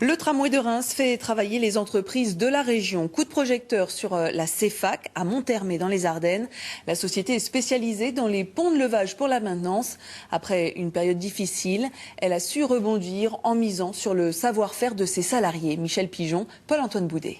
Le tramway de Reims fait travailler les entreprises de la région. Coup de projecteur sur la CEFAC à Monthermé dans les Ardennes. La société est spécialisée dans les ponts de levage pour la maintenance. Après une période difficile, elle a su rebondir en misant sur le savoir-faire de ses salariés. Michel Pigeon, Paul-Antoine Boudet.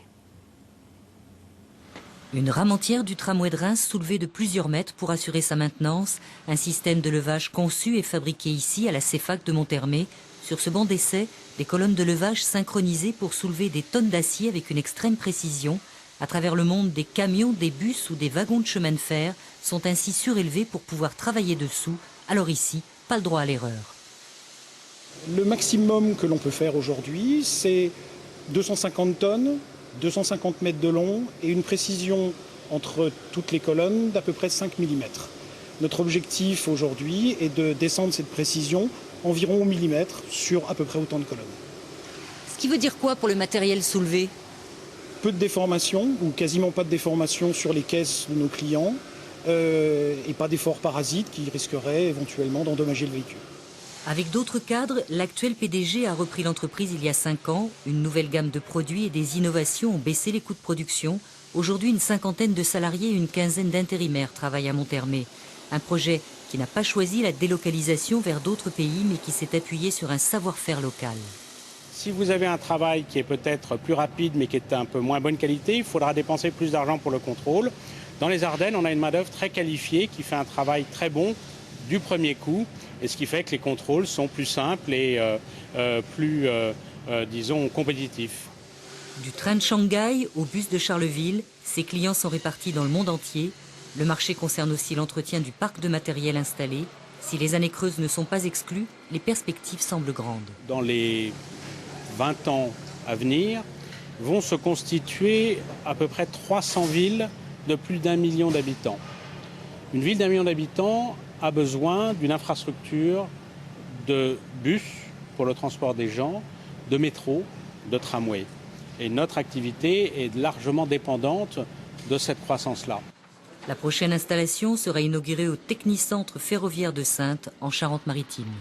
Une rame entière du tramway de Reims soulevée de plusieurs mètres pour assurer sa maintenance. Un système de levage conçu et fabriqué ici à la CEFAC de Monthermé. Sur ce banc d'essai, des colonnes de levage synchronisées pour soulever des tonnes d'acier avec une extrême précision. À travers le monde, des camions, des bus ou des wagons de chemin de fer sont ainsi surélevés pour pouvoir travailler dessous. Alors ici, pas le droit à l'erreur. Le maximum que l'on peut faire aujourd'hui, c'est 250 tonnes, 250 mètres de long et une précision entre toutes les colonnes d'à peu près 5 mm. Notre objectif aujourd'hui est de descendre cette précision environ au millimètre sur à peu près autant de colonnes. Ce qui veut dire quoi pour le matériel soulevé? Peu de déformation ou quasiment pas de déformation sur les caisses de nos clients et pas d'efforts parasites qui risqueraient éventuellement d'endommager le véhicule. Avec d'autres cadres, l'actuel PDG a repris l'entreprise il y a 5 ans. Une nouvelle gamme de produits et des innovations ont baissé les coûts de production. Aujourd'hui, une cinquantaine de salariés et une quinzaine d'intérimaires travaillent à Monthermé. Un projet qui n'a pas choisi la délocalisation vers d'autres pays, mais qui s'est appuyé sur un savoir-faire local. Si vous avez un travail qui est peut-être plus rapide, mais qui est un peu moins bonne qualité, il faudra dépenser plus d'argent pour le contrôle. Dans les Ardennes, on a une main-d'œuvre très qualifiée qui fait un travail très bon du premier coup, et ce qui fait que les contrôles sont plus simples et plus, disons, compétitifs. Du train de Shanghai au bus de Charleville, ses clients sont répartis dans le monde entier. Le marché concerne aussi l'entretien du parc de matériel installé. Si les années creuses ne sont pas exclues, les perspectives semblent grandes. Dans les 20 ans à venir, vont se constituer à peu près 300 villes de plus d'1 million d'habitants. Une ville d'1 million d'habitants a besoin d'une infrastructure de bus pour le transport des gens, de métro, de tramway. Et notre activité est largement dépendante de cette croissance-là. La prochaine installation sera inaugurée au Technicentre ferroviaire de Saintes, en Charente-Maritime.